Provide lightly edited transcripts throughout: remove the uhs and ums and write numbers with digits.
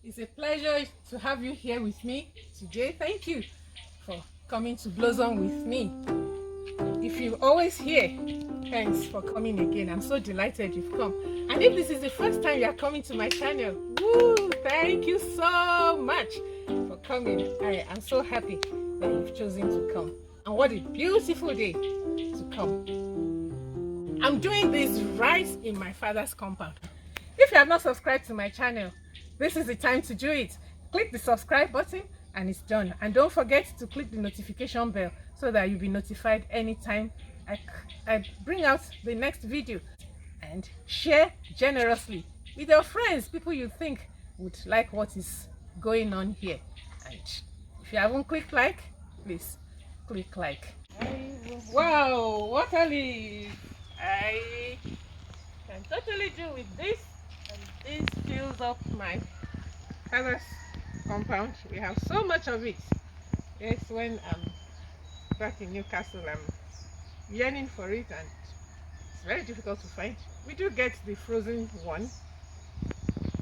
It's a pleasure to have you here with me today. Thank you for coming to Blossom with me. If you're always here, thanks for coming again. I'm so delighted you've come. And if this is the first time you are coming to my channel, woo, thank you so much for coming. I am so happy that you've chosen to come. And what a beautiful day to come. I'm doing this right in my father's compound. If you have not subscribed to my channel, this is the time to do it. Click the subscribe button and it's done. And don't forget to click the notification bell so that you'll be notified anytime I bring out the next video. And share generously with your friends, people you think would like what is going on here. And if you haven't clicked like, please click like. Wow, what a leaf! I can totally do with this, and this fills up my father's compound. We have so much of it. Yes, when I'm back in Newcastle, I'm yearning for it, and it's very difficult to find. We do get the frozen one,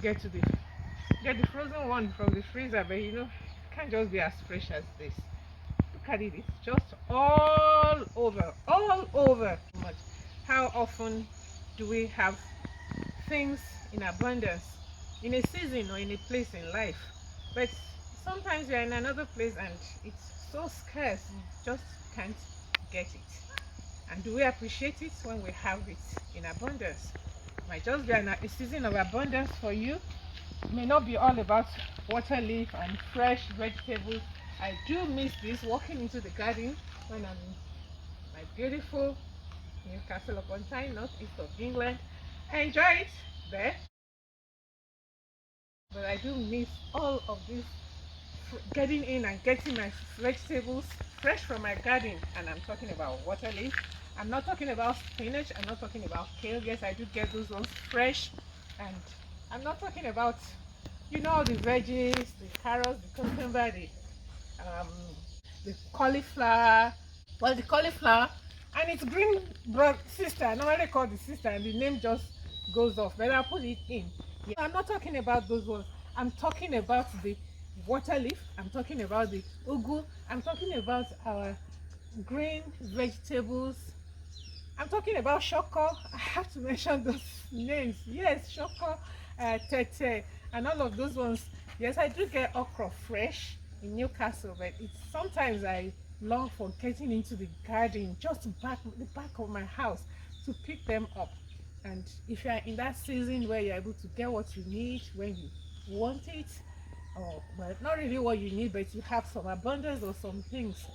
get the frozen one from the freezer, but you know, it can't just be as fresh as this. Look at it, it's just all over, all over. How often do we have things in abundance in a season or in a place in life? But sometimes we are in another place and it's so scarce, you just can't get it. And do we appreciate it when we have it in abundance? It might just be a season of abundance for you. It may not be all about water leaf and fresh vegetables. I do miss this, walking into the garden when I'm in my beautiful Newcastle upon Tyne, northeast of England. I enjoy it there, but I do miss all of this getting in and getting my vegetables fresh from my garden. And I'm talking about water leaf. I'm not talking about spinach. I'm not talking about kale. Yes, I do get those ones fresh. And I'm not talking about, you know, the veggies, the carrots, the cucumber, the cauliflower. Well, the cauliflower and its green sister. I normally call the sister, and the name just goes off, but I'll put it in. Yeah. I'm not talking about those ones. I'm talking about the water leaf. I'm talking about the ugu. I'm talking about our green vegetables. I'm talking about shoko. I have to mention those names. Yes, shoko, tete, and all of those ones. Yes, I do get okra fresh in Newcastle, but it's sometimes I long for getting into the garden just the back of my house to pick them up. And if you are in that season where you're able to get what you need when you want it, or well, not really what you need, but you have some abundance or some things,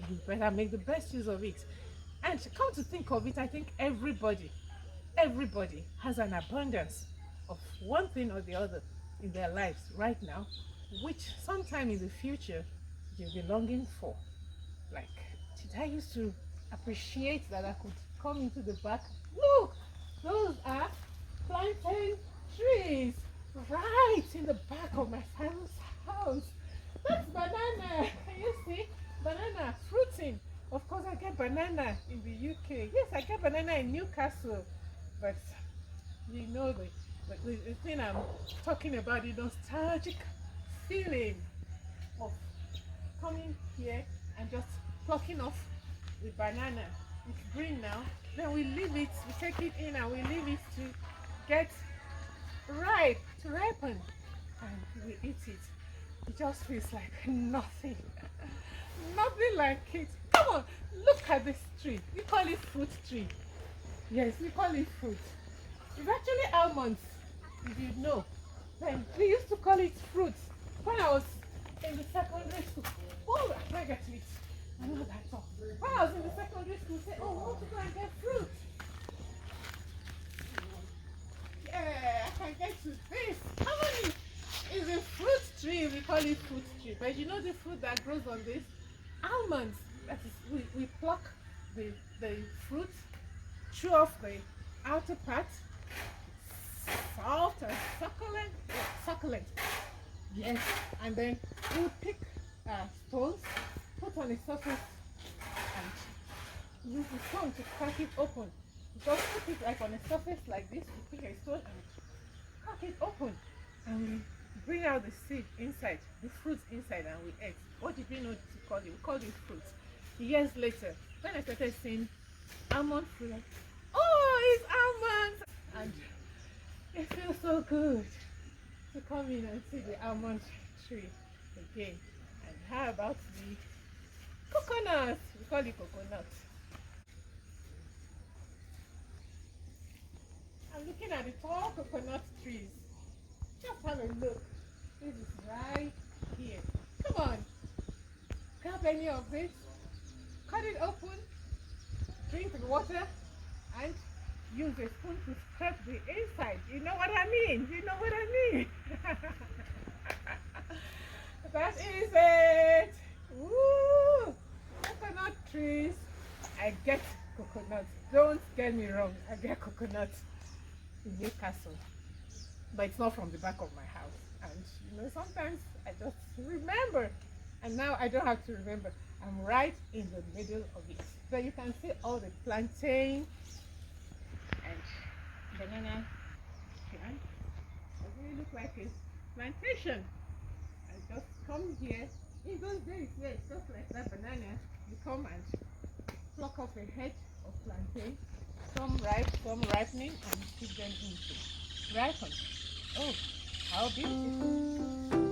you better make the best use of it. And come to think of it, I think everybody has an abundance of one thing or the other in their lives right now, which sometime in the future you'll be longing for. Like, did I used to appreciate that I could come into the back? Look, those are plantain trees right in the back of my father's house. That's banana. Can you see? Banana fruiting. Of course, I get banana in the UK. Yes, I get banana in Newcastle. But you know the thing I'm talking about, the nostalgic feeling of coming here and just plucking off the banana. It's green now. Then we leave it, we take it in and we leave it to get ripe, to ripen, and we eat it. It just feels like nothing. Nothing like it. Come on, look at this tree. We call it fruit tree. Yes, we call it fruit. It's actually almonds, if you know. Then we used to call it fruit when I was in the secondary school. Oh, I can't get it. I know that's all. When I was in the secondary school, say, oh, I want to go and get fruit. Yeah, I can get to this. How many is a fruit tree? We call it fruit tree. But you know the fruit that grows on this? Almonds. That is, we pluck the fruit, chew off the outer part, soft and succulent. Succulent. Yes, and then we'll pick stones, put on the surface, and use the stone to crack it open. Just put it like on a surface like this. We pick a stone and crack it open, and we bring out the seed inside, the fruit inside, and we ate. What did we know to call it? We called it fruit. Years later, when I started seeing almond fruit, like, oh, it's almonds! And it feels so good to come in and see the almond tree again. And how about the coconut? We call it coconut. I'm looking at the tall coconut trees. Just have a look. This is right here. Come on. Grab any of this. Cut it open. Drink the water. And use a spoon to scrape the inside. You know what I mean? You know what I mean? That is it. Woo! Coconut trees. I get coconuts. Don't get me wrong. I get coconuts in Newcastle. But it's not from the back of my house. And you know, sometimes I just remember. And now I don't have to remember. I'm right in the middle of it. So you can see all the plantain and banana plant. It really looks like a plantation. I just come here. In those days, yes, just like that banana, you come and pluck off a head of plantain, some ripe, some ripening, and keep them into ripen. Oh, how beautiful!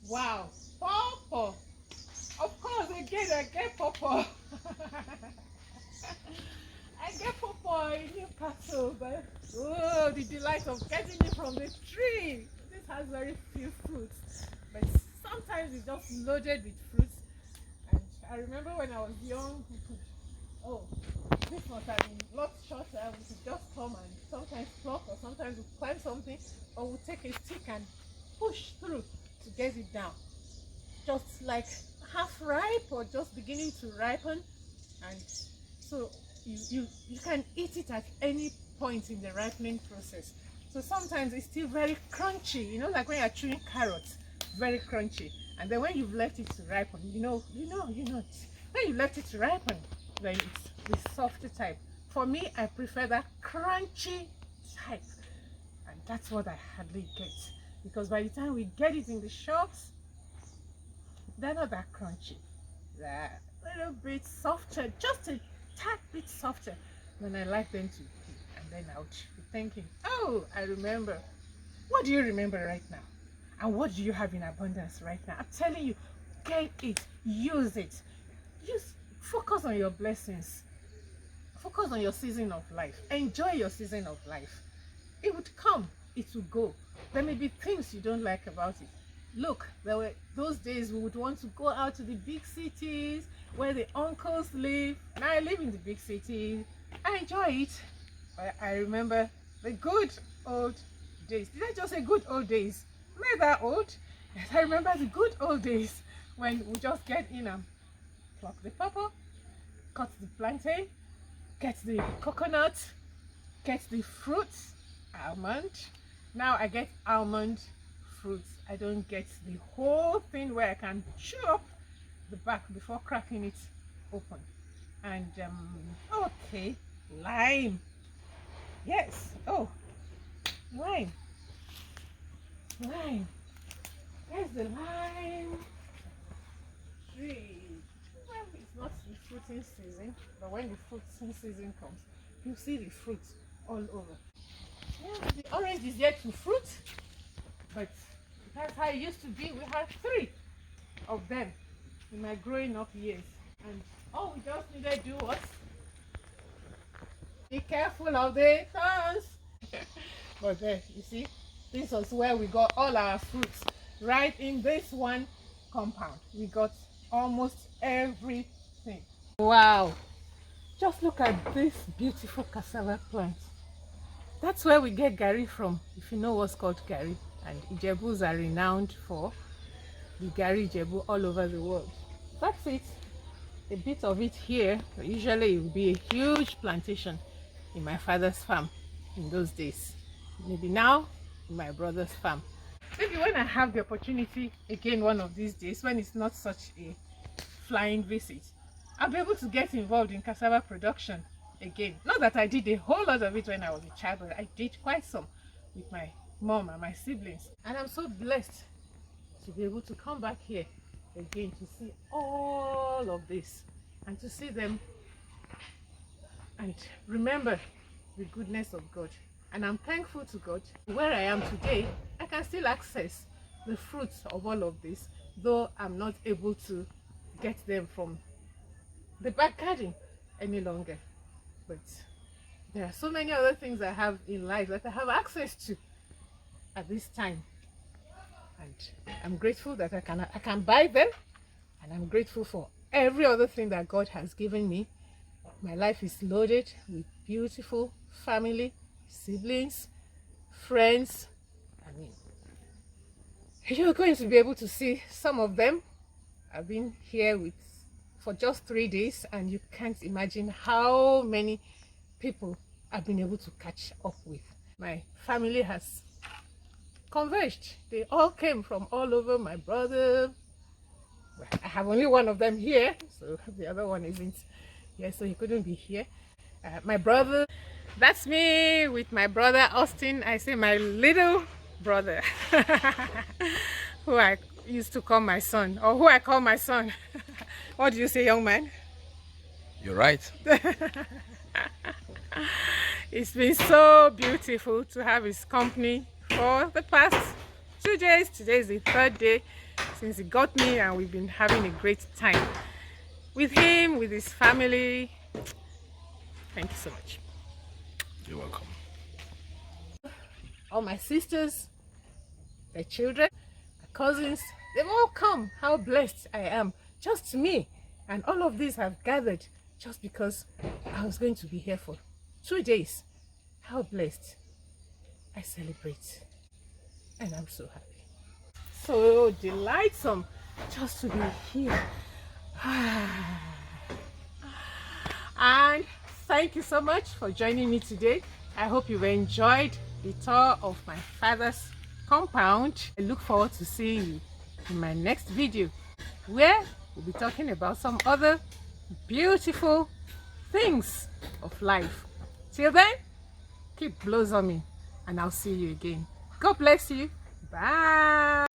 Wow, pawpaw! Of course, again, I get pawpaw. I get pawpaw in Newcastle, but oh, the delight of getting it from the tree. This has very few fruits, but sometimes it's just loaded with fruits. And I remember when I was young, we could, oh, this must have been lots shorter. We could just come and sometimes pluck, or sometimes we climb something, or we take a stick and push through to get it down. Just like half ripe or just beginning to ripen, and so you can eat it at any point in the ripening process. So sometimes it's still very crunchy, you know, like when you're chewing carrots, very crunchy. And then when you've left it to ripen, you know, when you left it to ripen, then it's the softer type. For me, I prefer that crunchy type, and that's what I hardly get, because by the time we get it in the shops, they're not that crunchy. They're a little bit softer, just a tad bit softer than I like them to be. And then I would be thinking, oh, I remember. What do you remember right now? And what do you have in abundance right now? I'm telling you, get it, use it. Focus on your blessings. Focus on your season of life. Enjoy your season of life. It would come, it will go. There may be things you don't like about it. Look, there were those days we would want to go out to the big cities where the uncles live. Now I live in the big city. I enjoy it. But I remember the good old days. Did I just say good old days? Am I that old? Yes, I remember the good old days when we just get in and pluck the pawpaw, cut the plantain, get the coconut, get the fruits, almond. Now I get almond fruits. I don't get the whole thing where I can chew up the back before cracking it open. And okay, lime. Yes. Oh, lime. Lime. There's the lime tree. Well, it's not the fruiting season, but when the fruiting season comes, you see the fruits all over. Yeah, the orange is yet to fruit, but that's how it used to be. We had 3 of them in my growing up years, and all we just needed to do was be careful of the thorns. But there, you see, this was where we got all our fruits, right in this one compound. We got almost everything. Wow, just look at this beautiful cassava plant. That's where we get gari from, if you know what's called gari. And Ijebus are renowned for the gari Ijebu all over the world. That's it. A bit of it here. Usually it would be a huge plantation in my father's farm in those days. Maybe now in my brother's farm. Maybe when I have the opportunity again one of these days, when it's not such a flying visit, I'll be able to get involved in cassava production again. Not that I did a whole lot of it when I was a child, but I did quite some with my mom and my siblings. And I'm so blessed to be able to come back here again to see all of this and to see them and remember the goodness of God. And I'm thankful to God. Where I am today, I can still access the fruits of all of this, though I'm not able to get them from the back garden any longer. But there are so many other things I have in life that I have access to at this time, and I'm grateful that I can buy them, and I'm grateful for every other thing that God has given me. My life is loaded with beautiful family, siblings, friends. I mean, you're going to be able to see some of them. I've been here for just 3 days, and you can't imagine how many people I've been able to catch up with. My family has converged. They all came from all over. My brother, well, I have only one of them here, so the other one isn't here, so he couldn't be here. My brother, that's me with my brother Austin. I say my little brother, who I used to call my son, or who I call my son. What do you say, young man? You're right. It's been so beautiful to have his company for the past 2 days. Today is the 3rd day since he got me, and we've been having a great time with him, with his family. Thank you so much. You're welcome. All my sisters, their children, my cousins, they've all come. How blessed I am. Just me. And all of these have gathered just because I was going to be here for 2 days. How blessed. I celebrate. And I'm so happy. So delightsome just to be here. And thank you so much for joining me today. I hope you've enjoyed the tour of my father's compound. I look forward to seeing you in my next video, where we'll be talking about some other beautiful things of life. Till then, keep blossoming, and I'll see you again. God bless you. Bye.